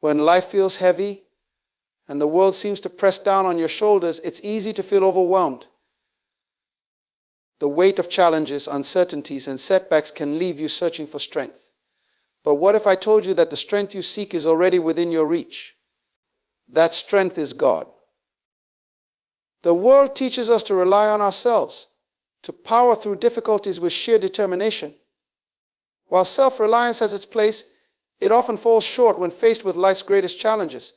When life feels heavy and the world seems to press down on your shoulders, it's easy to feel overwhelmed. The weight of challenges, uncertainties, and setbacks can leave you searching for strength. But what if I told you that the strength you seek is already within your reach? That strength is God. The world teaches us to rely on ourselves, to power through difficulties with sheer determination. While self-reliance has its place, it often falls short when faced with life's greatest challenges.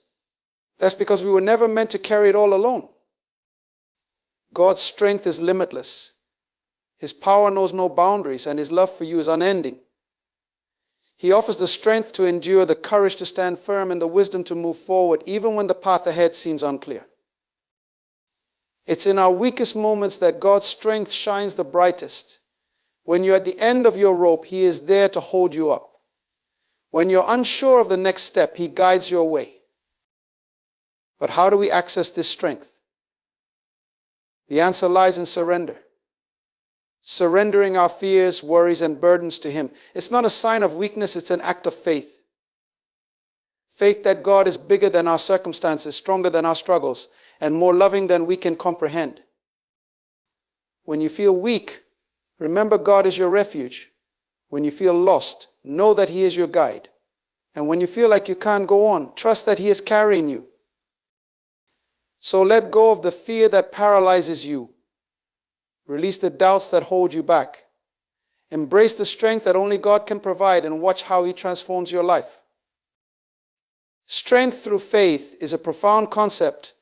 That's because we were never meant to carry it all alone. God's strength is limitless. His power knows no boundaries, and His love for you is unending. He offers the strength to endure, the courage to stand firm, and the wisdom to move forward, even when the path ahead seems unclear. It's in our weakest moments that God's strength shines the brightest. When you're at the end of your rope, He is there to hold you up. When you're unsure of the next step, He guides your way. But how do we access this strength? The answer lies in surrender. Surrendering our fears, worries, and burdens to Him. It's not a sign of weakness, it's an act of faith. Faith that God is bigger than our circumstances, stronger than our struggles, and more loving than we can comprehend. When you feel weak, remember God is your refuge. When you feel lost, know that He is your guide. And when you feel like you can't go on, trust that He is carrying you. So let go of the fear that paralyzes you. Release the doubts that hold you back. Embrace the strength that only God can provide, and watch how He transforms your life. Strength through faith is a profound concept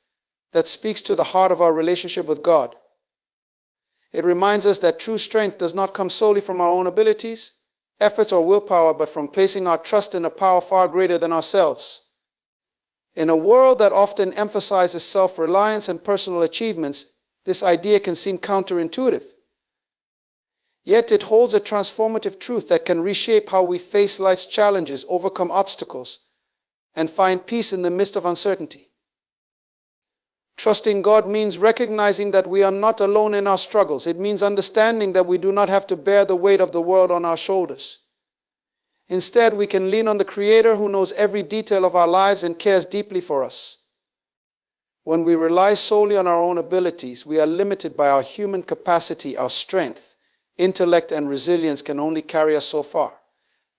that speaks to the heart of our relationship with God. It reminds us that true strength does not come solely from our own abilities, efforts, or willpower, but from placing our trust in a power far greater than ourselves. In a world that often emphasizes self-reliance and personal achievements, this idea can seem counterintuitive. Yet it holds a transformative truth that can reshape how we face life's challenges, overcome obstacles, and find peace in the midst of uncertainty. Trusting God means recognizing that we are not alone in our struggles. It means understanding that we do not have to bear the weight of the world on our shoulders. Instead, we can lean on the Creator who knows every detail of our lives and cares deeply for us. When we rely solely on our own abilities, we are limited by our human capacity. Our strength, intellect, and resilience can only carry us so far.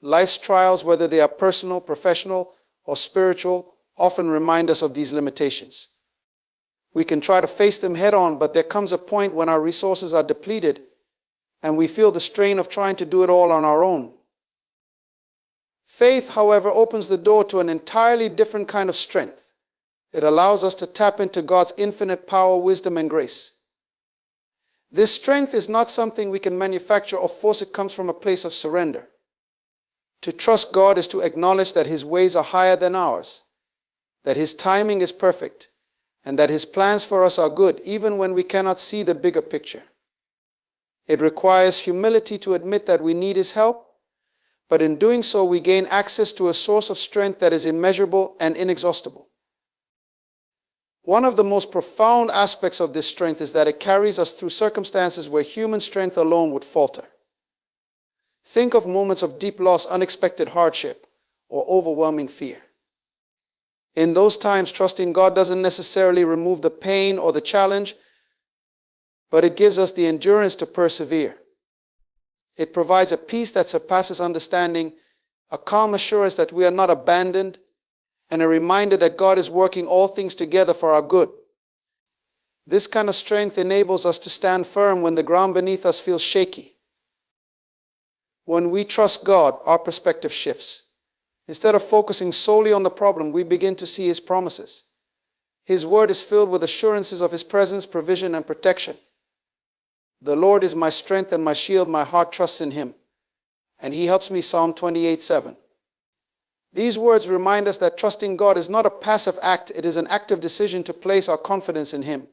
Life's trials, whether they are personal, professional, or spiritual, often remind us of these limitations. We can try to face them head on, but there comes a point when our resources are depleted and we feel the strain of trying to do it all on our own. Faith, however, opens the door to an entirely different kind of strength. It allows us to tap into God's infinite power, wisdom, and grace. This strength is not something we can manufacture or force. It comes from a place of surrender. To trust God is to acknowledge that His ways are higher than ours, that His timing is perfect, and that His plans for us are good, even when we cannot see the bigger picture. It requires humility to admit that we need His help, but in doing so, we gain access to a source of strength that is immeasurable and inexhaustible. One of the most profound aspects of this strength is that it carries us through circumstances where human strength alone would falter. Think of moments of deep loss, unexpected hardship, or overwhelming fear. In those times, trusting God doesn't necessarily remove the pain or the challenge, but it gives us the endurance to persevere. It provides a peace that surpasses understanding, a calm assurance that we are not abandoned, and a reminder that God is working all things together for our good. This kind of strength enables us to stand firm when the ground beneath us feels shaky. When we trust God, our perspective shifts. Instead of focusing solely on the problem, we begin to see His promises. His word is filled with assurances of His presence, provision, and protection. The Lord is my strength and my shield. My heart trusts in Him, and He helps me. Psalm 28:7. These words remind us that trusting God is not a passive act. It is an active decision to place our confidence in Him,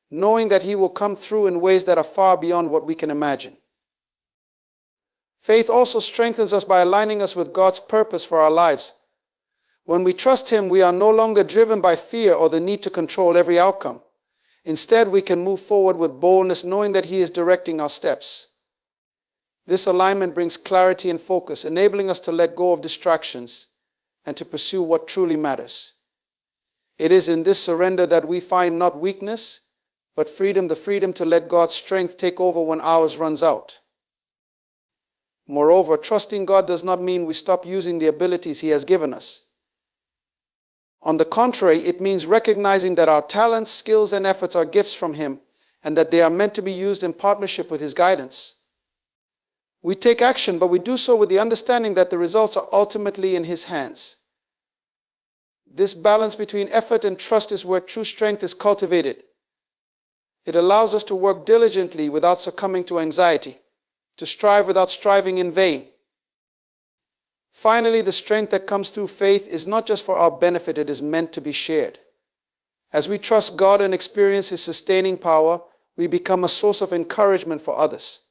knowing that He will come through in ways that are far beyond what we can imagine. Faith also strengthens us by aligning us with God's purpose for our lives. When we trust Him, we are no longer driven by fear or the need to control every outcome. Instead, we can move forward with boldness, knowing that He is directing our steps. This alignment brings clarity and focus, enabling us to let go of distractions and to pursue what truly matters. It is in this surrender that we find not weakness, but freedom, the freedom to let God's strength take over when ours runs out. Moreover, trusting God does not mean we stop using the abilities He has given us. On the contrary, it means recognizing that our talents, skills, and efforts are gifts from Him, and that they are meant to be used in partnership with His guidance. We take action, but we do so with the understanding that the results are ultimately in His hands. This balance between effort and trust is where true strength is cultivated. It allows us to work diligently without succumbing to anxiety, to strive without striving in vain. Finally, the strength that comes through faith is not just for our benefit, it is meant to be shared. As we trust God and experience His sustaining power, we become a source of encouragement for others.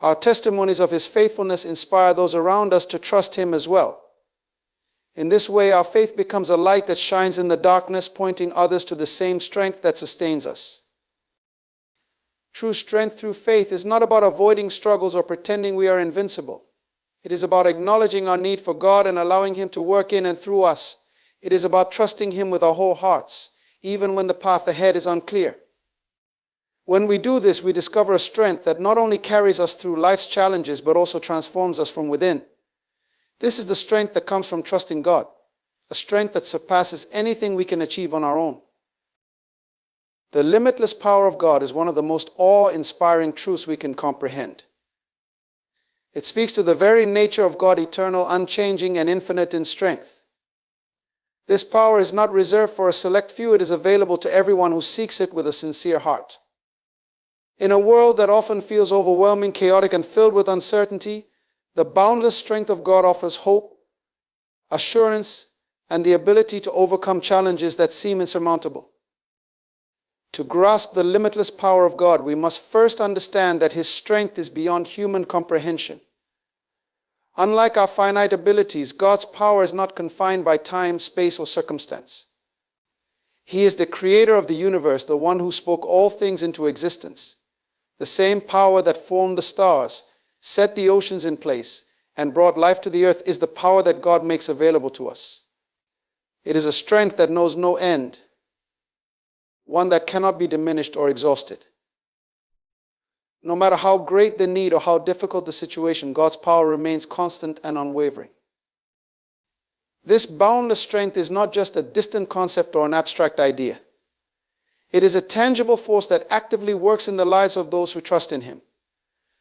Our testimonies of His faithfulness inspire those around us to trust Him as well. In this way, our faith becomes a light that shines in the darkness, pointing others to the same strength that sustains us. True strength through faith is not about avoiding struggles or pretending we are invincible. It is about acknowledging our need for God and allowing Him to work in and through us. It is about trusting Him with our whole hearts, even when the path ahead is unclear. When we do this, we discover a strength that not only carries us through life's challenges, but also transforms us from within. This is the strength that comes from trusting God, a strength that surpasses anything we can achieve on our own. The limitless power of God is one of the most awe-inspiring truths we can comprehend. It speaks to the very nature of God, eternal, unchanging, and infinite in strength. This power is not reserved for a select few. It is available to everyone who seeks it with a sincere heart. In a world that often feels overwhelming, chaotic, and filled with uncertainty, the boundless strength of God offers hope, assurance, and the ability to overcome challenges that seem insurmountable. To grasp the limitless power of God, we must first understand that His strength is beyond human comprehension. Unlike our finite abilities, God's power is not confined by time, space, or circumstance. He is the creator of the universe, the one who spoke all things into existence. The same power that formed the stars, set the oceans in place, and brought life to the earth is the power that God makes available to us. It is a strength that knows no end, one that cannot be diminished or exhausted. No matter how great the need or how difficult the situation, God's power remains constant and unwavering. This boundless strength is not just a distant concept or an abstract idea. It is a tangible force that actively works in the lives of those who trust in Him.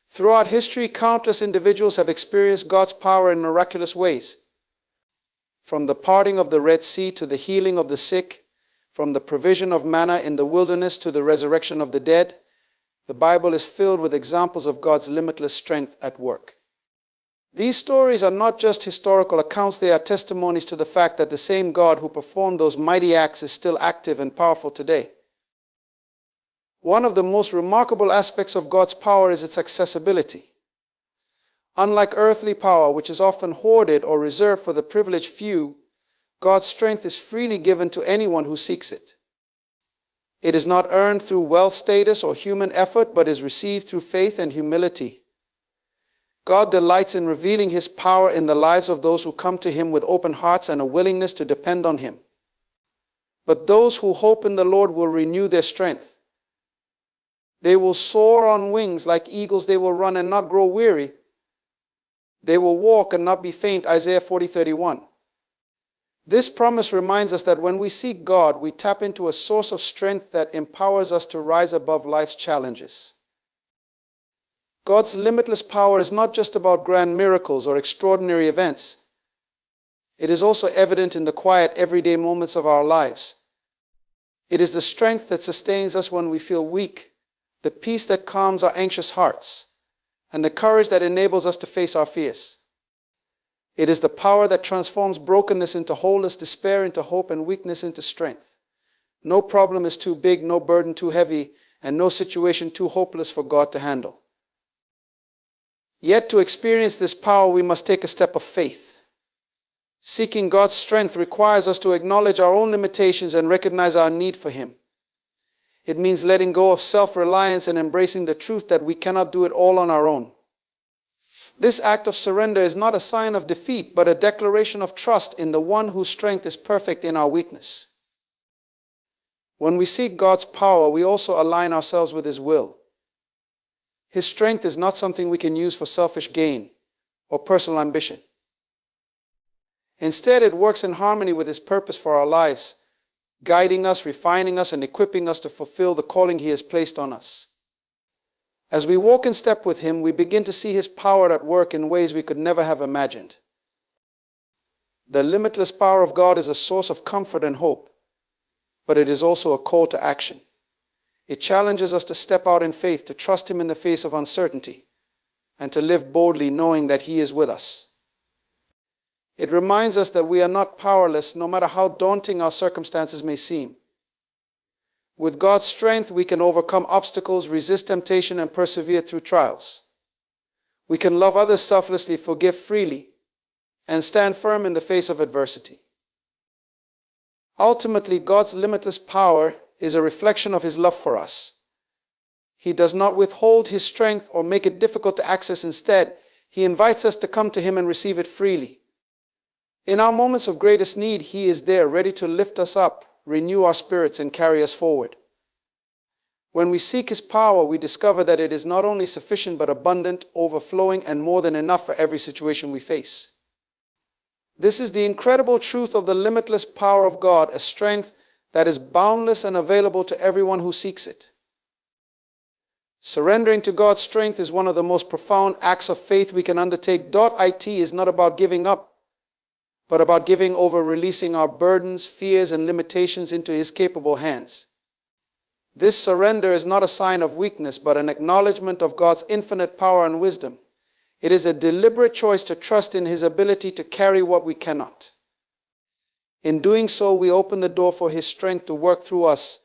Throughout history, countless individuals have experienced God's power in miraculous ways. From the parting of the Red Sea to the healing of the sick, from the provision of manna in the wilderness to the resurrection of the dead, the Bible is filled with examples of God's limitless strength at work. These stories are not just historical accounts, they are testimonies to the fact that the same God who performed those mighty acts is still active and powerful today. One of the most remarkable aspects of God's power is its accessibility. Unlike earthly power, which is often hoarded or reserved for the privileged few, God's strength is freely given to anyone who seeks it. It is not earned through wealth, status, or human effort, but is received through faith and humility. God delights in revealing His power in the lives of those who come to Him with open hearts and a willingness to depend on Him. But those who hope in the Lord will renew their strength. They will soar on wings like eagles. They will run and not grow weary. They will walk and not be faint. Isaiah 40:31. This promise reminds us that when we seek God, we tap into a source of strength that empowers us to rise above life's challenges. God's limitless power is not just about grand miracles or extraordinary events. It is also evident in the quiet, everyday moments of our lives. It is the strength that sustains us when we feel weak, the peace that calms our anxious hearts, and the courage that enables us to face our fears. It is the power that transforms brokenness into wholeness, despair into hope, and weakness into strength. No problem is too big, no burden too heavy, and no situation too hopeless for God to handle. Yet to experience this power, we must take a step of faith. Seeking God's strength requires us to acknowledge our own limitations and recognize our need for Him. It means letting go of self-reliance and embracing the truth that we cannot do it all on our own. This act of surrender is not a sign of defeat, but a declaration of trust in the one whose strength is perfect in our weakness. When we seek God's power, we also align ourselves with His will. His strength is not something we can use for selfish gain or personal ambition. Instead, it works in harmony with His purpose for our lives, guiding us, refining us, and equipping us to fulfill the calling He has placed on us. As we walk in step with Him, we begin to see His power at work in ways we could never have imagined. The limitless power of God is a source of comfort and hope, but it is also a call to action. It challenges us to step out in faith, to trust Him in the face of uncertainty, and to live boldly knowing that He is with us. It reminds us that we are not powerless, no matter how daunting our circumstances may seem. With God's strength, we can overcome obstacles, resist temptation, and persevere through trials. We can love others selflessly, forgive freely, and stand firm in the face of adversity. Ultimately, God's limitless power is a reflection of His love for us. He does not withhold His strength or make it difficult to access. Instead, He invites us to come to Him and receive it freely. In our moments of greatest need, He is there, ready to lift us up, renew our spirits, and carry us forward. When we seek His power, we discover that it is not only sufficient but abundant, overflowing, and more than enough for every situation we face. This is the incredible truth of the limitless power of God, a strength that is boundless and available to everyone who seeks it. Surrendering to God's strength is one of the most profound acts of faith we can undertake. .it is not about giving up, but about giving over, releasing our burdens, fears, and limitations into His capable hands. This surrender is not a sign of weakness, but an acknowledgement of God's infinite power and wisdom. It is a deliberate choice to trust in His ability to carry what we cannot. In doing so, we open the door for His strength to work through us,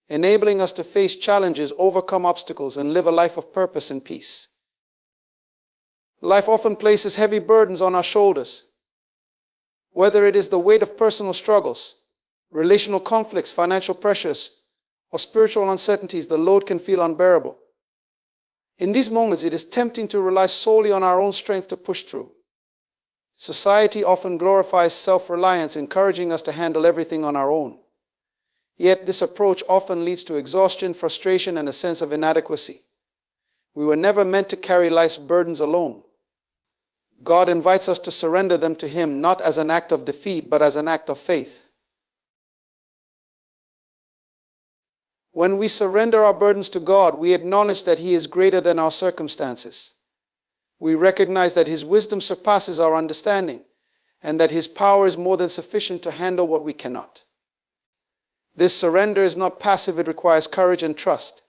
enabling us to face challenges, overcome obstacles, and live a life of purpose and peace. Life often places heavy burdens on our shoulders. Whether it is the weight of personal struggles, relational conflicts, financial pressures, or spiritual uncertainties, the load can feel unbearable. In these moments, it is tempting to rely solely on our own strength to push through. Society often glorifies self-reliance, encouraging us to handle everything on our own. Yet this approach often leads to exhaustion, frustration, and a sense of inadequacy. We were never meant to carry life's burdens alone. God invites us to surrender them to Him, not as an act of defeat, but as an act of faith. When we surrender our burdens to God, we acknowledge that He is greater than our circumstances. We recognize that His wisdom surpasses our understanding, and that His power is more than sufficient to handle what we cannot. This surrender is not passive, it requires courage and trust.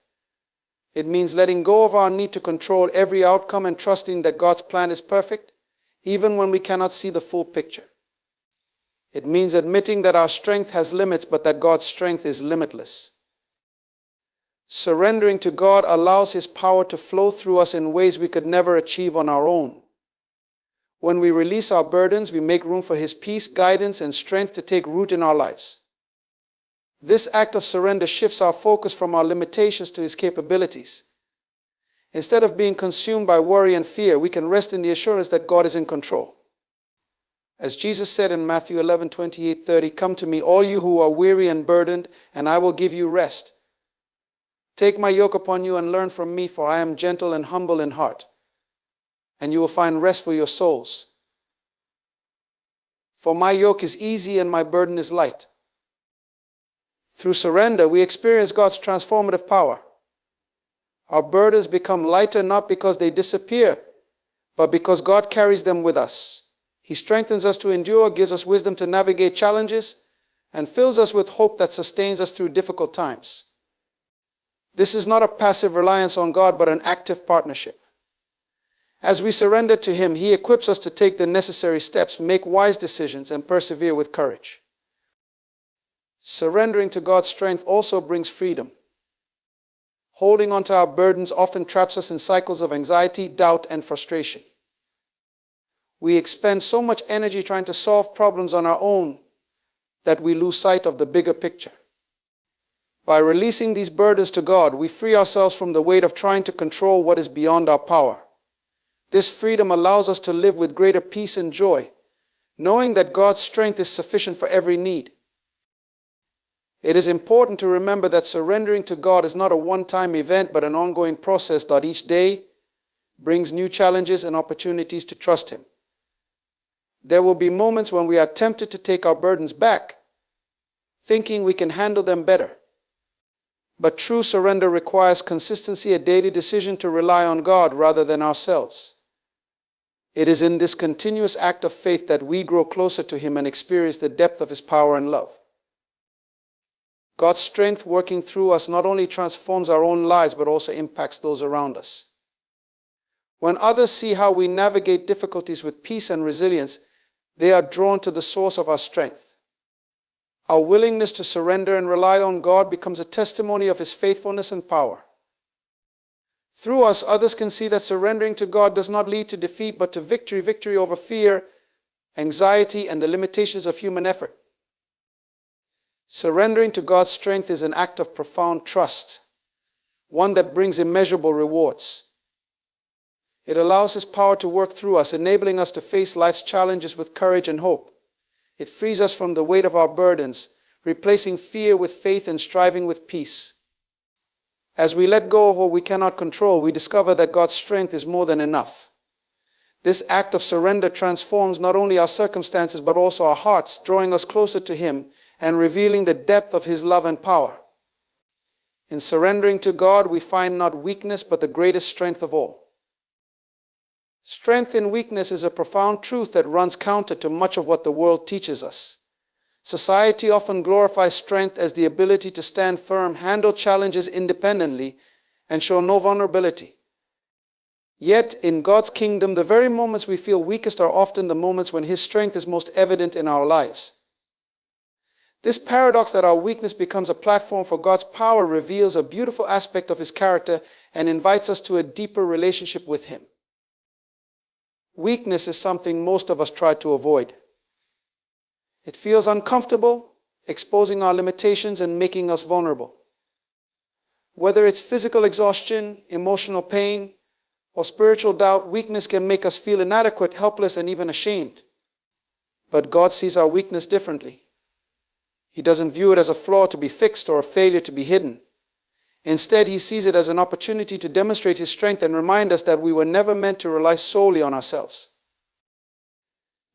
It means letting go of our need to control every outcome and trusting that God's plan is perfect, even when we cannot see the full picture. It means admitting that our strength has limits, but that God's strength is limitless. Surrendering to God allows His power to flow through us in ways we could never achieve on our own. When we release our burdens, we make room for His peace, guidance, and strength to take root in our lives. This act of surrender shifts our focus from our limitations to His capabilities. Instead of being consumed by worry and fear, we can rest in the assurance that God is in control. As Jesus said in Matthew 11:28-30, "Come to me, all you who are weary and burdened, and I will give you rest. Take my yoke upon you and learn from me, for I am gentle and humble in heart, and you will find rest for your souls. For my yoke is easy and my burden is light." Through surrender, we experience God's transformative power. Our burdens become lighter not because they disappear, but because God carries them with us. He strengthens us to endure, gives us wisdom to navigate challenges, and fills us with hope that sustains us through difficult times. This is not a passive reliance on God, but an active partnership. As we surrender to Him, He equips us to take the necessary steps, make wise decisions, and persevere with courage. Surrendering to God's strength also brings freedom. Holding on to our burdens often traps us in cycles of anxiety, doubt, and frustration. We expend so much energy trying to solve problems on our own that we lose sight of the bigger picture. By releasing these burdens to God, we free ourselves from the weight of trying to control what is beyond our power. This freedom allows us to live with greater peace and joy, knowing that God's strength is sufficient for every need. It is important to remember that surrendering to God is not a one-time event, but an ongoing process that each day brings new challenges and opportunities to trust Him. There will be moments when we are tempted to take our burdens back, thinking we can handle them better. But true surrender requires consistency, a daily decision to rely on God rather than ourselves. It is in this continuous act of faith that we grow closer to Him and experience the depth of His power and love. God's strength working through us not only transforms our own lives, but also impacts those around us. When others see how we navigate difficulties with peace and resilience, they are drawn to the source of our strength. Our willingness to surrender and rely on God becomes a testimony of His faithfulness and power. Through us, others can see that surrendering to God does not lead to defeat, but to victory, victory over fear, anxiety, and the limitations of human effort. Surrendering to God's strength is an act of profound trust, one that brings immeasurable rewards. It allows His power to work through us, enabling us to face life's challenges with courage and hope. It frees us from the weight of our burdens, replacing fear with faith and striving with peace. As we let go of what we cannot control, we discover that God's strength is more than enough. This act of surrender transforms not only our circumstances, but also our hearts, drawing us closer to Him and revealing the depth of His love and power. In surrendering to God, we find not weakness, but the greatest strength of all. Strength in weakness is a profound truth that runs counter to much of what the world teaches us. Society often glorifies strength as the ability to stand firm, handle challenges independently, and show no vulnerability. Yet, in God's kingdom, the very moments we feel weakest are often the moments when His strength is most evident in our lives. This paradox that our weakness becomes a platform for God's power reveals a beautiful aspect of His character and invites us to a deeper relationship with Him. Weakness is something most of us try to avoid. It feels uncomfortable, exposing our limitations and making us vulnerable. Whether it's physical exhaustion, emotional pain, or spiritual doubt, weakness can make us feel inadequate, helpless, and even ashamed. But God sees our weakness differently. He doesn't view it as a flaw to be fixed or a failure to be hidden. Instead, He sees it as an opportunity to demonstrate His strength and remind us that we were never meant to rely solely on ourselves.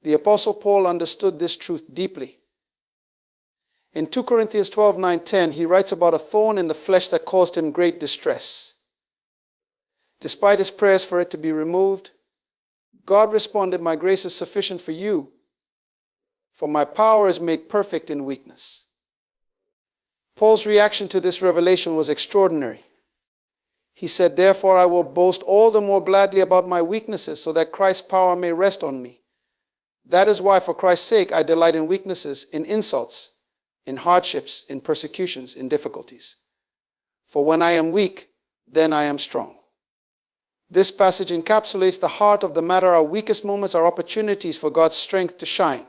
The Apostle Paul understood this truth deeply. In 2 Corinthians 12:9-10, he writes about a thorn in the flesh that caused him great distress. Despite his prayers for it to be removed, God responded, "My grace is sufficient for you, for my power is made perfect in weakness." Paul's reaction to this revelation was extraordinary. He said, "Therefore I will boast all the more gladly about my weaknesses, so that Christ's power may rest on me. That is why, for Christ's sake, I delight in weaknesses, in insults, in hardships, in persecutions, in difficulties. For when I am weak, then I am strong." This passage encapsulates the heart of the matter. Our weakest moments are opportunities for God's strength to shine.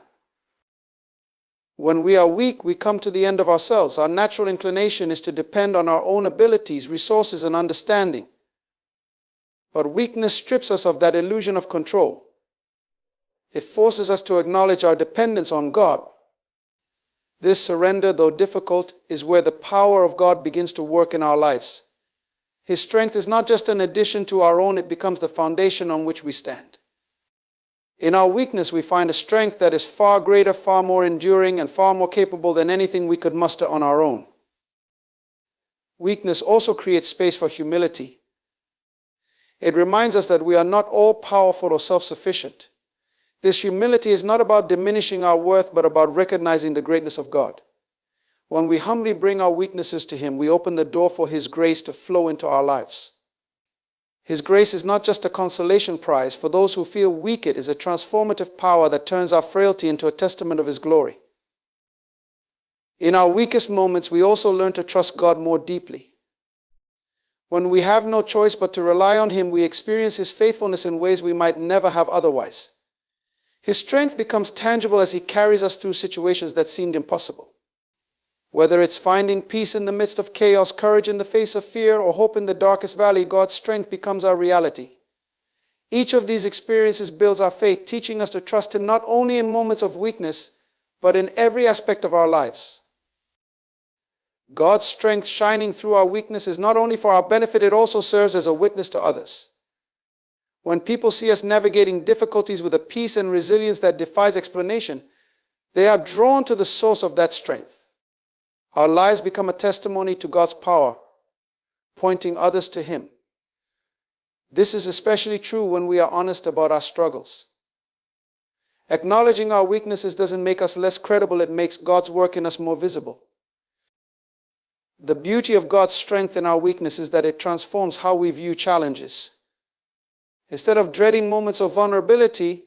When we are weak, we come to the end of ourselves. Our natural inclination is to depend on our own abilities, resources, and understanding. But weakness strips us of that illusion of control. It forces us to acknowledge our dependence on God. This surrender, though difficult, is where the power of God begins to work in our lives. His strength is not just an addition to our own, it becomes the foundation on which we stand. In our weakness, we find a strength that is far greater, far more enduring, and far more capable than anything we could muster on our own. Weakness also creates space for humility. It reminds us that we are not all-powerful or self-sufficient. This humility is not about diminishing our worth, but about recognizing the greatness of God. When we humbly bring our weaknesses to Him, we open the door for His grace to flow into our lives. His grace is not just a consolation prize. For those who feel weak, it is a transformative power that turns our frailty into a testament of His glory. In our weakest moments, we also learn to trust God more deeply. When we have no choice but to rely on Him, we experience His faithfulness in ways we might never have otherwise. His strength becomes tangible as He carries us through situations that seemed impossible. Whether it's finding peace in the midst of chaos, courage in the face of fear, or hope in the darkest valley, God's strength becomes our reality. Each of these experiences builds our faith, teaching us to trust Him not only in moments of weakness, but in every aspect of our lives. God's strength shining through our weakness is not only for our benefit, it also serves as a witness to others. When people see us navigating difficulties with a peace and resilience that defies explanation, they are drawn to the source of that strength. Our lives become a testimony to God's power, pointing others to Him. This is especially true when we are honest about our struggles. Acknowledging our weaknesses doesn't make us less credible, it makes God's work in us more visible. The beauty of God's strength in our weakness is that it transforms how we view challenges. Instead of dreading moments of vulnerability,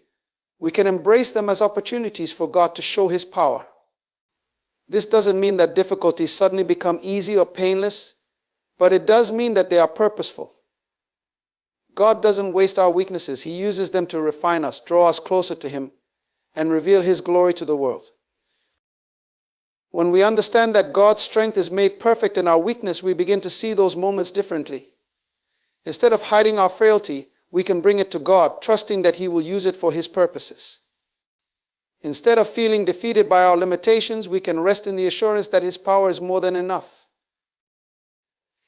we can embrace them as opportunities for God to show His power. This doesn't mean that difficulties suddenly become easy or painless, but it does mean that they are purposeful. God doesn't waste our weaknesses. He uses them to refine us, draw us closer to Him, and reveal His glory to the world. When we understand that God's strength is made perfect in our weakness, we begin to see those moments differently. Instead of hiding our frailty, we can bring it to God, trusting that He will use it for His purposes. Instead of feeling defeated by our limitations, we can rest in the assurance that His power is more than enough.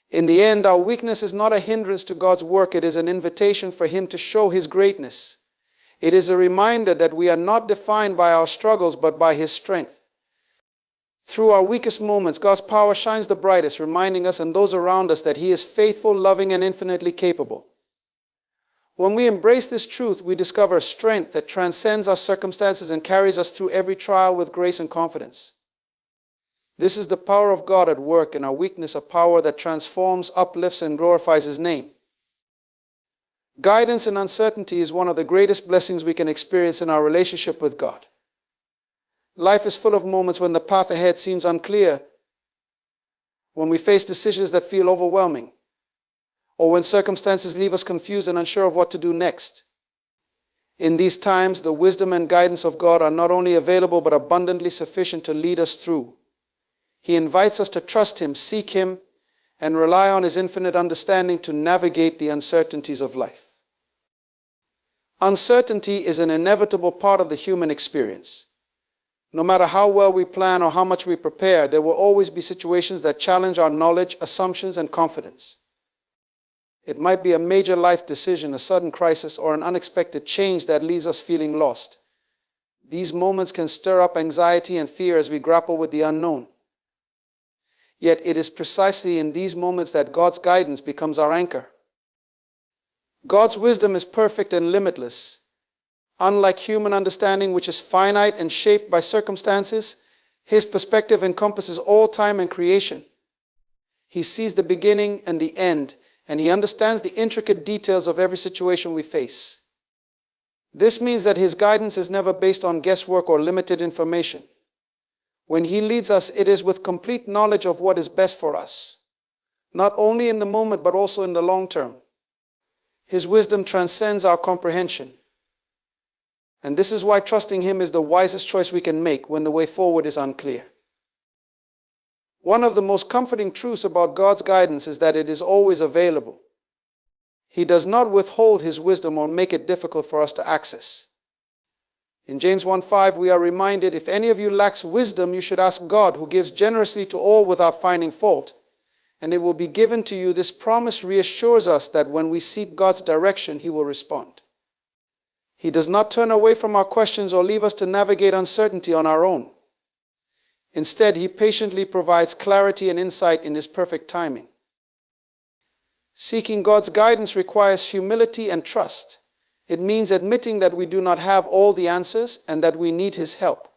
In the end, our weakness is not a hindrance to God's work. It is an invitation for Him to show His greatness. It is a reminder that we are not defined by our struggles, but by His strength. Through our weakest moments, God's power shines the brightest, reminding us and those around us that He is faithful, loving, and infinitely capable. When we embrace this truth, we discover a strength that transcends our circumstances and carries us through every trial with grace and confidence. This is the power of God at work in our weakness, a power that transforms, uplifts, and glorifies His name. Guidance in uncertainty is one of the greatest blessings we can experience in our relationship with God. Life is full of moments when the path ahead seems unclear, when we face decisions that feel overwhelming, or when circumstances leave us confused and unsure of what to do next. In these times, the wisdom and guidance of God are not only available but abundantly sufficient to lead us through. He invites us to trust Him, seek Him, and rely on His infinite understanding to navigate the uncertainties of life. Uncertainty is an inevitable part of the human experience. No matter how well we plan or how much we prepare, there will always be situations that challenge our knowledge, assumptions, and confidence. It might be a major life decision, a sudden crisis, or an unexpected change that leaves us feeling lost. These moments can stir up anxiety and fear as we grapple with the unknown. Yet it is precisely in these moments that God's guidance becomes our anchor. God's wisdom is perfect and limitless. Unlike human understanding, which is finite and shaped by circumstances, His perspective encompasses all time and creation. He sees the beginning and the end, and He understands the intricate details of every situation we face. This means that His guidance is never based on guesswork or limited information. When He leads us, it is with complete knowledge of what is best for us, not only in the moment but also in the long term. His wisdom transcends our comprehension. And this is why trusting Him is the wisest choice we can make when the way forward is unclear. One of the most comforting truths about God's guidance is that it is always available. He does not withhold His wisdom or make it difficult for us to access. In James 1:5, we are reminded, if any of you lacks wisdom, you should ask God, who gives generously to all without finding fault, and it will be given to you. This promise reassures us that when we seek God's direction, He will respond. He does not turn away from our questions or leave us to navigate uncertainty on our own. Instead, He patiently provides clarity and insight in His perfect timing. Seeking God's guidance requires humility and trust. It means admitting that we do not have all the answers and that we need His help.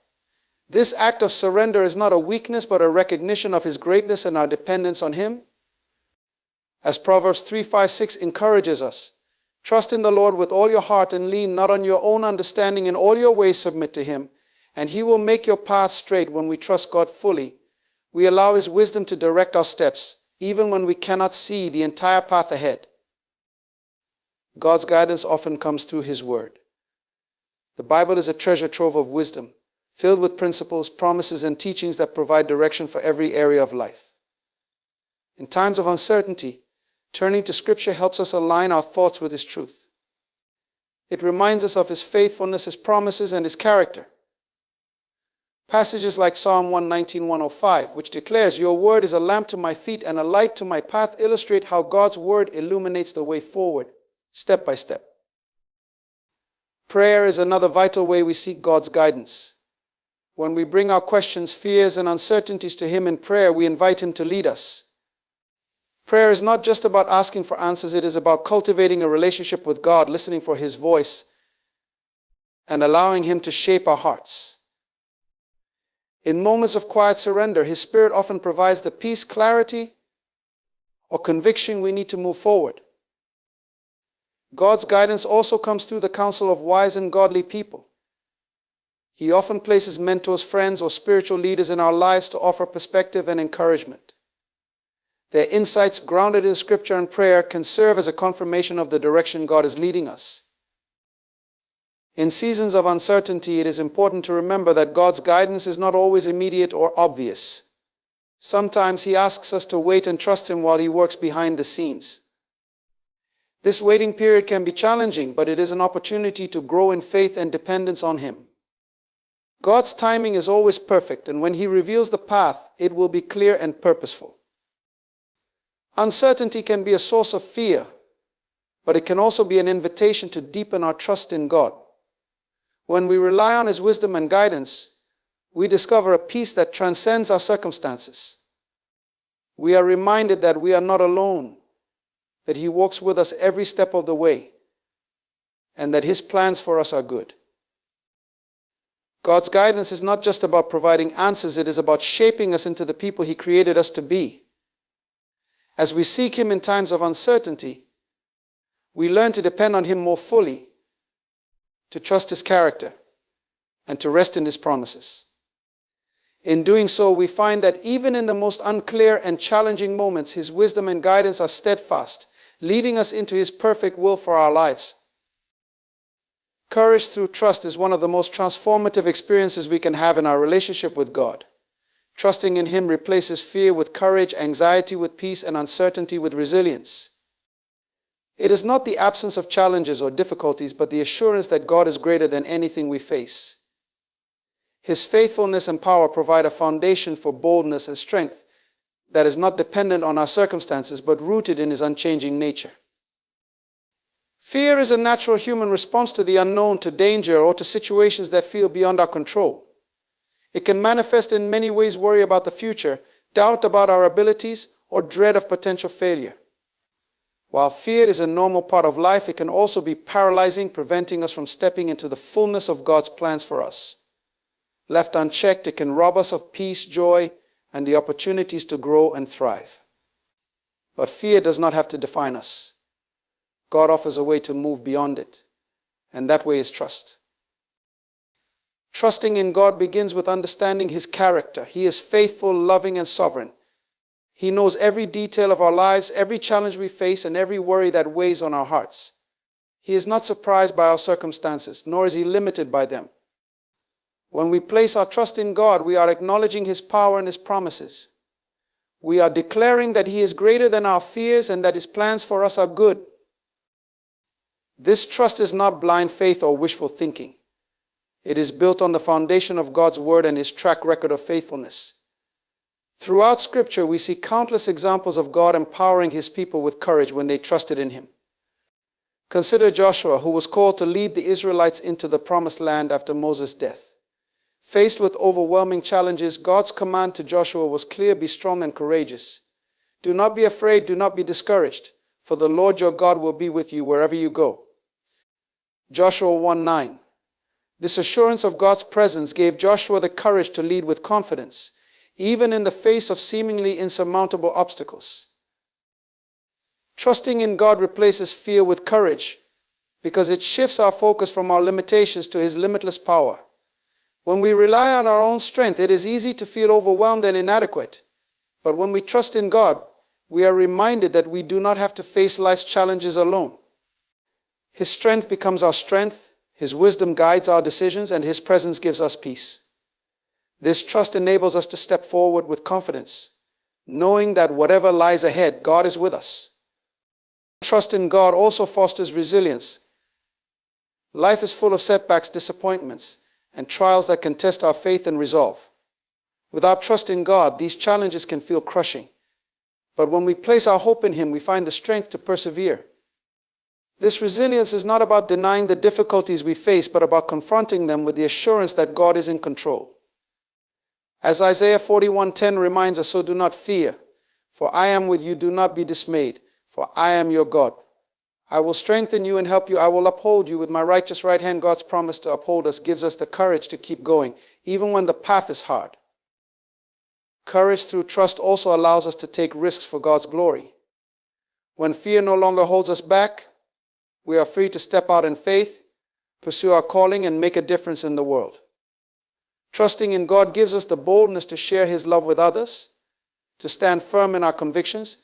This act of surrender is not a weakness but a recognition of His greatness and our dependence on Him. As Proverbs 3:5-6 encourages us, trust in the Lord with all your heart and lean not on your own understanding. In all your ways submit to Him, and He will make your path straight. When we trust God fully, we allow His wisdom to direct our steps, even when we cannot see the entire path ahead. God's guidance often comes through His Word. The Bible is a treasure trove of wisdom, filled with principles, promises, and teachings that provide direction for every area of life. In times of uncertainty, turning to Scripture helps us align our thoughts with His truth. It reminds us of His faithfulness, His promises, and His character. Passages like Psalm 119:105, which declares, "Your word is a lamp to my feet and a light to my path," illustrate how God's word illuminates the way forward, step by step. Prayer is another vital way we seek God's guidance. When we bring our questions, fears, and uncertainties to Him in prayer, we invite Him to lead us. Prayer is not just about asking for answers, it is about cultivating a relationship with God, listening for His voice, and allowing Him to shape our hearts. In moments of quiet surrender, His Spirit often provides the peace, clarity, or conviction we need to move forward. God's guidance also comes through the counsel of wise and godly people. He often places mentors, friends, or spiritual leaders in our lives to offer perspective and encouragement. Their insights, grounded in Scripture and prayer, can serve as a confirmation of the direction God is leading us. In seasons of uncertainty, it is important to remember that God's guidance is not always immediate or obvious. Sometimes He asks us to wait and trust Him while He works behind the scenes. This waiting period can be challenging, but it is an opportunity to grow in faith and dependence on Him. God's timing is always perfect, and when He reveals the path, it will be clear and purposeful. Uncertainty can be a source of fear, but it can also be an invitation to deepen our trust in God. When we rely on His wisdom and guidance, we discover a peace that transcends our circumstances. We are reminded that we are not alone, that He walks with us every step of the way, and that His plans for us are good. God's guidance is not just about providing answers, it is about shaping us into the people He created us to be. As we seek Him in times of uncertainty, we learn to depend on Him more fully, to trust His character, and to rest in His promises. In doing so, we find that even in the most unclear and challenging moments, His wisdom and guidance are steadfast, leading us into His perfect will for our lives. Courage through trust is one of the most transformative experiences we can have in our relationship with God. Trusting in Him replaces fear with courage, anxiety with peace, and uncertainty with resilience. It is not the absence of challenges or difficulties, but the assurance that God is greater than anything we face. His faithfulness and power provide a foundation for boldness and strength that is not dependent on our circumstances, but rooted in His unchanging nature. Fear is a natural human response to the unknown, to danger, or to situations that feel beyond our control. It can manifest in many ways: worry about the future, doubt about our abilities, or dread of potential failure. While fear is a normal part of life, it can also be paralyzing, preventing us from stepping into the fullness of God's plans for us. Left unchecked, it can rob us of peace, joy, and the opportunities to grow and thrive. But fear does not have to define us. God offers a way to move beyond it, and that way is trust. Trusting in God begins with understanding His character. He is faithful, loving, and sovereign. He knows every detail of our lives, every challenge we face, and every worry that weighs on our hearts. He is not surprised by our circumstances, nor is He limited by them. When we place our trust in God, we are acknowledging His power and His promises. We are declaring that He is greater than our fears and that His plans for us are good. This trust is not blind faith or wishful thinking. It is built on the foundation of God's Word and His track record of faithfulness. Throughout Scripture, we see countless examples of God empowering His people with courage when they trusted in Him. Consider Joshua, who was called to lead the Israelites into the promised land after Moses' death. Faced with overwhelming challenges, God's command to Joshua was clear: be strong and courageous. Do not be afraid, do not be discouraged, for the Lord your God will be with you wherever you go. Joshua 1:9. This assurance of God's presence gave Joshua the courage to lead with confidence, even in the face of seemingly insurmountable obstacles. Trusting in God replaces fear with courage because it shifts our focus from our limitations to His limitless power. When we rely on our own strength, it is easy to feel overwhelmed and inadequate. But when we trust in God, we are reminded that we do not have to face life's challenges alone. His strength becomes our strength, His wisdom guides our decisions, and His presence gives us peace. This trust enables us to step forward with confidence, knowing that whatever lies ahead, God is with us. Trust in God also fosters resilience. Life is full of setbacks, disappointments, and trials that can test our faith and resolve. Without trust in God, these challenges can feel crushing. But when we place our hope in Him, we find the strength to persevere. This resilience is not about denying the difficulties we face, but about confronting them with the assurance that God is in control. As Isaiah 41:10 reminds us, so do not fear, for I am with you. Do not be dismayed, for I am your God. I will strengthen you and help you. I will uphold you with my righteous right hand. God's promise to uphold us gives us the courage to keep going, even when the path is hard. Courage through trust also allows us to take risks for God's glory. When fear no longer holds us back, we are free to step out in faith, pursue our calling, and make a difference in the world. Trusting in God gives us the boldness to share His love with others, to stand firm in our convictions,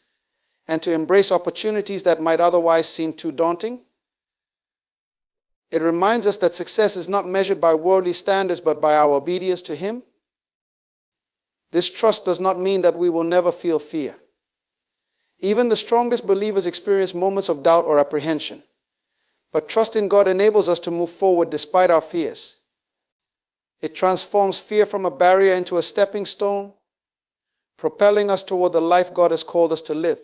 and to embrace opportunities that might otherwise seem too daunting. It reminds us that success is not measured by worldly standards, but by our obedience to Him. This trust does not mean that we will never feel fear. Even the strongest believers experience moments of doubt or apprehension. But trust in God enables us to move forward despite our fears. It transforms fear from a barrier into a stepping stone, propelling us toward the life God has called us to live.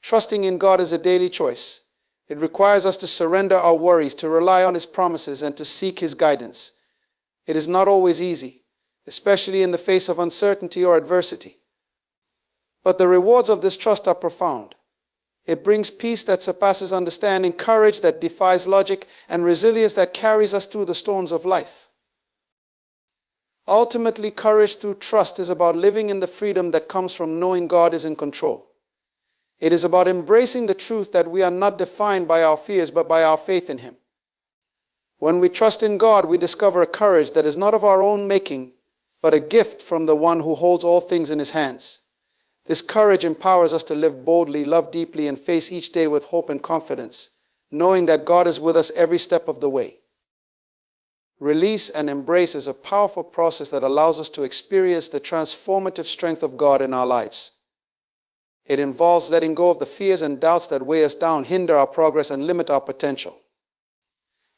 Trusting in God is a daily choice. It requires us to surrender our worries, to rely on His promises, and to seek His guidance. It is not always easy, especially in the face of uncertainty or adversity. But the rewards of this trust are profound. It brings peace that surpasses understanding, courage that defies logic, and resilience that carries us through the storms of life. Ultimately, courage through trust is about living in the freedom that comes from knowing God is in control. It is about embracing the truth that we are not defined by our fears, but by our faith in Him. When we trust in God, we discover a courage that is not of our own making, but a gift from the One who holds all things in His hands. This courage empowers us to live boldly, love deeply, and face each day with hope and confidence, knowing that God is with us every step of the way. Release and embrace is a powerful process that allows us to experience the transformative strength of God in our lives. It involves letting go of the fears and doubts that weigh us down, hinder our progress, and limit our potential.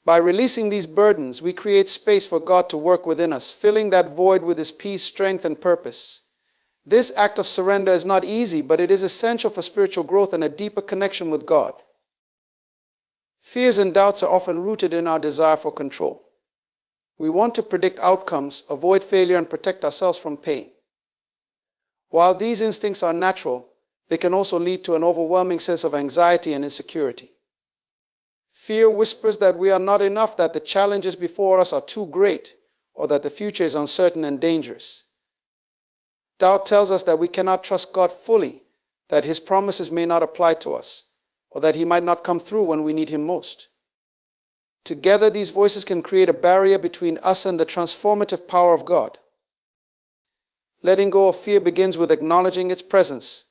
By releasing these burdens, we create space for God to work within us, filling that void with His peace, strength, and purpose. This act of surrender is not easy, but it is essential for spiritual growth and a deeper connection with God. Fears and doubts are often rooted in our desire for control. We want to predict outcomes, avoid failure, and protect ourselves from pain. While these instincts are natural, they can also lead to an overwhelming sense of anxiety and insecurity. Fear whispers that we are not enough, that the challenges before us are too great, or that the future is uncertain and dangerous. Doubt tells us that we cannot trust God fully, that His promises may not apply to us, or that He might not come through when we need Him most. Together, these voices can create a barrier between us and the transformative power of God. Letting go of fear begins with acknowledging its presence.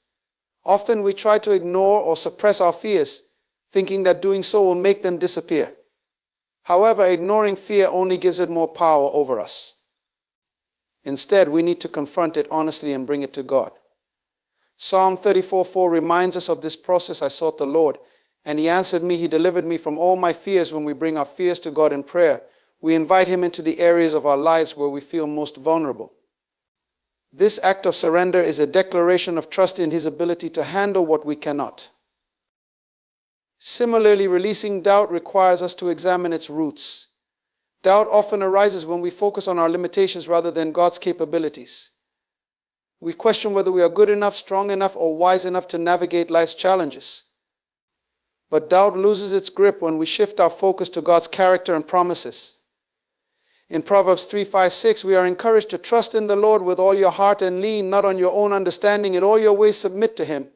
Often we try to ignore or suppress our fears, thinking that doing so will make them disappear. However, ignoring fear only gives it more power over us. Instead, we need to confront it honestly and bring it to God. Psalm 34:4 reminds us of this process. I sought the Lord, and He answered me. He delivered me from all my fears. When we bring our fears to God in prayer, we invite Him into the areas of our lives where we feel most vulnerable. This act of surrender is a declaration of trust in His ability to handle what we cannot. Similarly, releasing doubt requires us to examine its roots. Doubt often arises when we focus on our limitations rather than God's capabilities. We question whether we are good enough, strong enough, or wise enough to navigate life's challenges. But doubt loses its grip when we shift our focus to God's character and promises. In Proverbs 3:5-6, we are encouraged to trust in the Lord with all your heart and lean not on your own understanding. In all your ways submit to Him,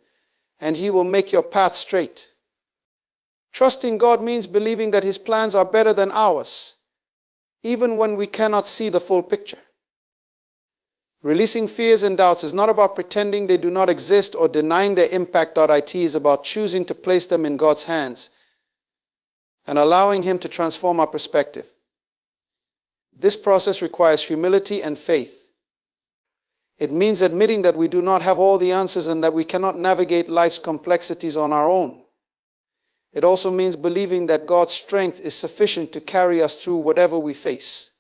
and He will make your path straight. Trusting God means believing that His plans are better than ours, even when we cannot see the full picture. Releasing fears and doubts is not about pretending they do not exist or denying their impact. It is about choosing to place them in God's hands and allowing Him to transform our perspective. This process requires humility and faith. It means admitting that we do not have all the answers and that we cannot navigate life's complexities on our own. It also means believing that God's strength is sufficient to carry us through whatever we face.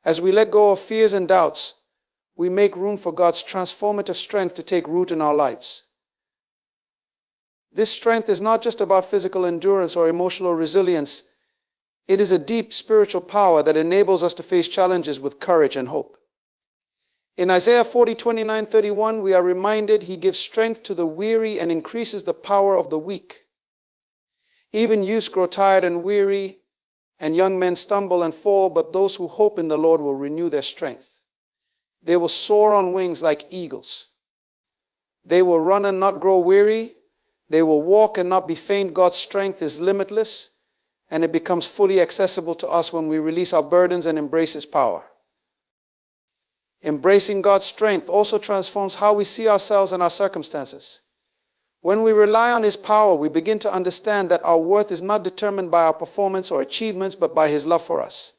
As we let go of fears and doubts, we make room for God's transformative strength to take root in our lives. This strength is not just about physical endurance or emotional resilience. It is a deep spiritual power that enables us to face challenges with courage and hope. In Isaiah 40:29-31, we are reminded He gives strength to the weary and increases the power of the weak. Even youths grow tired and weary, and young men stumble and fall, but those who hope in the Lord will renew their strength. They will soar on wings like eagles. They will run and not grow weary. They will walk and not be faint. God's strength is limitless, and it becomes fully accessible to us when we release our burdens and embrace His power. Embracing God's strength also transforms how we see ourselves and our circumstances. When we rely on His power, we begin to understand that our worth is not determined by our performance or achievements, but by His love for us.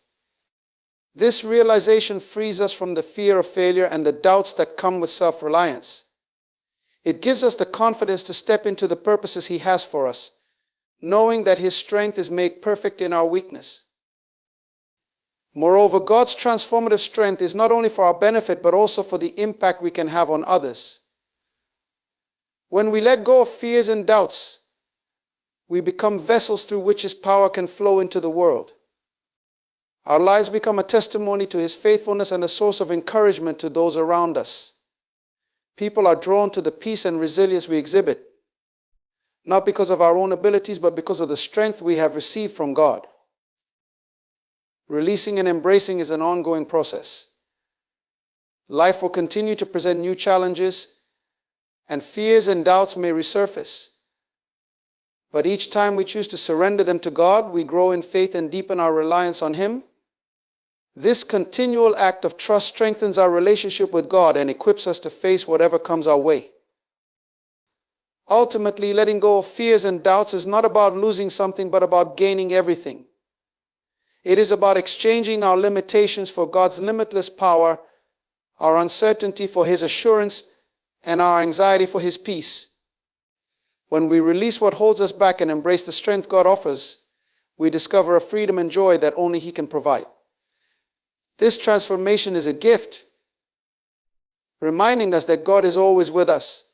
This realization frees us from the fear of failure and the doubts that come with self-reliance. It gives us the confidence to step into the purposes He has for us, knowing that His strength is made perfect in our weakness. Moreover, God's transformative strength is not only for our benefit, but also for the impact we can have on others. When we let go of fears and doubts, we become vessels through which His power can flow into the world. Our lives become a testimony to His faithfulness and a source of encouragement to those around us. People are drawn to the peace and resilience we exhibit, not because of our own abilities, but because of the strength we have received from God. Releasing and embracing is an ongoing process. Life will continue to present new challenges, and fears and doubts may resurface. But each time we choose to surrender them to God, we grow in faith and deepen our reliance on Him. This continual act of trust strengthens our relationship with God and equips us to face whatever comes our way. Ultimately, letting go of fears and doubts is not about losing something, but about gaining everything. It is about exchanging our limitations for God's limitless power, our uncertainty for His assurance, and our anxiety for His peace. When we release what holds us back and embrace the strength God offers, we discover a freedom and joy that only He can provide. This transformation is a gift, reminding us that God is always with us,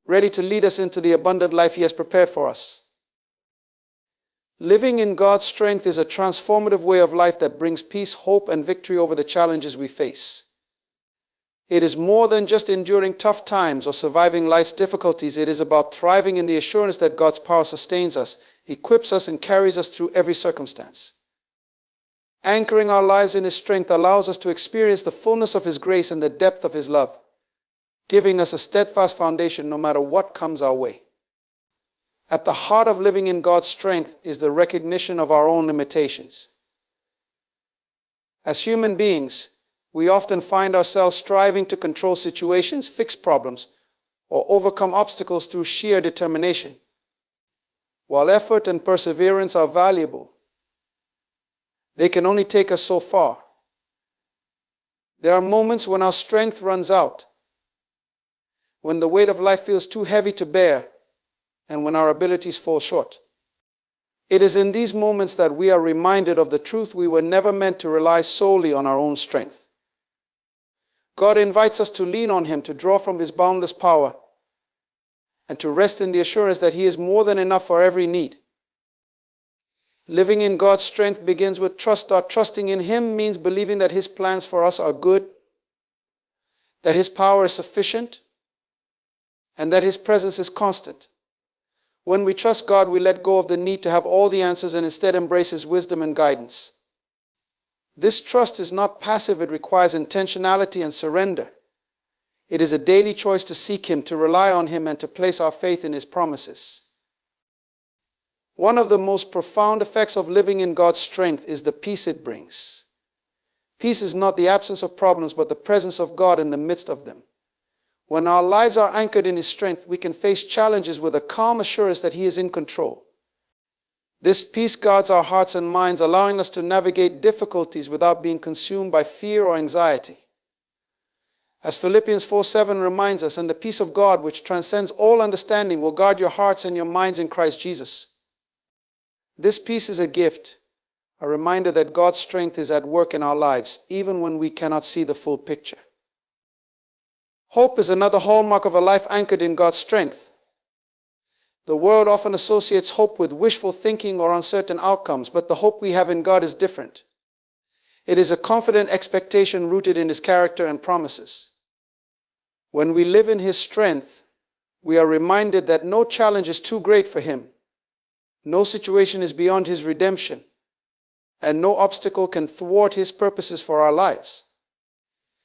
ready to lead us into the abundant life He has prepared for us. Living in God's strength is a transformative way of life that brings peace, hope, and victory over the challenges we face. It is more than just enduring tough times or surviving life's difficulties. It is about thriving in the assurance that God's power sustains us, equips us, and carries us through every circumstance. Anchoring our lives in His strength allows us to experience the fullness of His grace and the depth of His love, giving us a steadfast foundation no matter what comes our way. At the heart of living in God's strength is the recognition of our own limitations. As human beings, we often find ourselves striving to control situations, fix problems, or overcome obstacles through sheer determination. While effort and perseverance are valuable, they can only take us so far. There are moments when our strength runs out, when the weight of life feels too heavy to bear, and when our abilities fall short. It is in these moments that we are reminded of the truth: we were never meant to rely solely on our own strength. God invites us to lean on Him, to draw from His boundless power, and to rest in the assurance that He is more than enough for every need. Living in God's strength begins with trust. Trusting in Him means believing that His plans for us are good, that His power is sufficient, and that His presence is constant. When we trust God, we let go of the need to have all the answers and instead embrace His wisdom and guidance. This trust is not passive. It requires intentionality and surrender. It is a daily choice to seek Him, to rely on Him, and to place our faith in His promises. One of the most profound effects of living in God's strength is the peace it brings. Peace is not the absence of problems, but the presence of God in the midst of them. When our lives are anchored in His strength, we can face challenges with a calm assurance that He is in control. This peace guards our hearts and minds, allowing us to navigate difficulties without being consumed by fear or anxiety. As Philippians 4:7 reminds us, and the peace of God, which transcends all understanding, will guard your hearts and your minds in Christ Jesus. This peace is a gift, a reminder that God's strength is at work in our lives, even when we cannot see the full picture. Hope is another hallmark of a life anchored in God's strength. The world often associates hope with wishful thinking or uncertain outcomes, but the hope we have in God is different. It is a confident expectation rooted in His character and promises. When we live in His strength, we are reminded that no challenge is too great for Him, no situation is beyond His redemption, and no obstacle can thwart His purposes for our lives.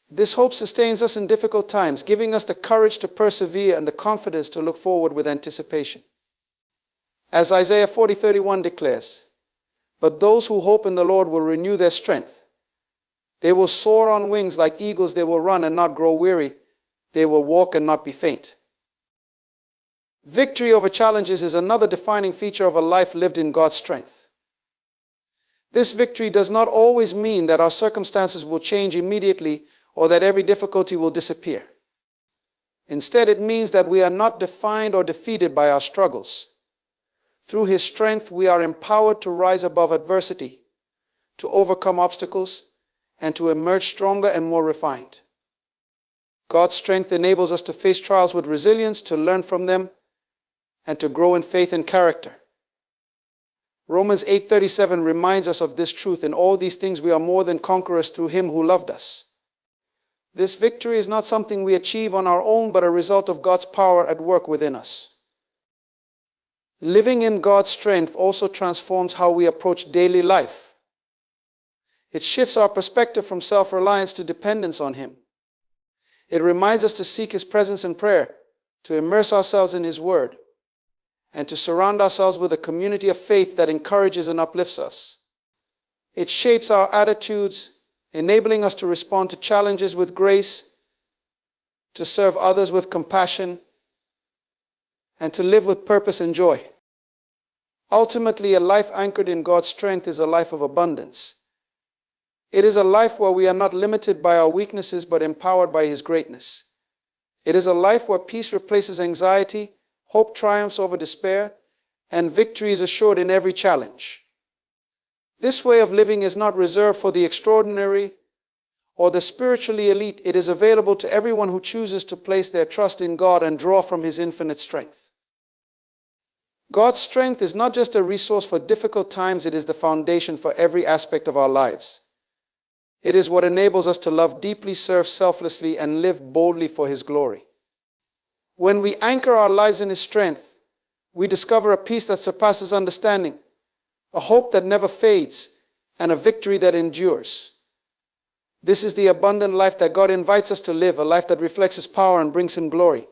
This hope sustains us in difficult times, giving us the courage to persevere and the confidence to look forward with anticipation. As Isaiah 40:31 declares, "But those who hope in the Lord will renew their strength. They will soar on wings like eagles. They will run and not grow weary. They will walk and not be faint." Victory over challenges is another defining feature of a life lived in God's strength. This victory does not always mean that our circumstances will change immediately or that every difficulty will disappear. Instead, it means that we are not defined or defeated by our struggles. Through His strength, we are empowered to rise above adversity, to overcome obstacles, and to emerge stronger and more refined. God's strength enables us to face trials with resilience, to learn from them, and to grow in faith and character. Romans 8:37 reminds us of this truth. In all these things we are more than conquerors through Him who loved us. This victory is not something we achieve on our own, but a result of God's power at work within us. Living in God's strength also transforms how we approach daily life. It shifts our perspective from self-reliance to dependence on Him. It reminds us to seek His presence in prayer, to immerse ourselves in His Word, and to surround ourselves with a community of faith that encourages and uplifts us. It shapes our attitudes, enabling us to respond to challenges with grace, to serve others with compassion, and to live with purpose and joy. Ultimately, a life anchored in God's strength is a life of abundance. It is a life where we are not limited by our weaknesses, but empowered by His greatness. It is a life where peace replaces anxiety, hope triumphs over despair, and victory is assured in every challenge. This way of living is not reserved for the extraordinary or the spiritually elite. It is available to everyone who chooses to place their trust in God and draw from His infinite strength. God's strength is not just a resource for difficult times, it is the foundation for every aspect of our lives. It is what enables us to love deeply, serve selflessly, and live boldly for His glory. When we anchor our lives in His strength, we discover a peace that surpasses understanding, a hope that never fades, and a victory that endures. This is the abundant life that God invites us to live, a life that reflects His power and brings Him glory.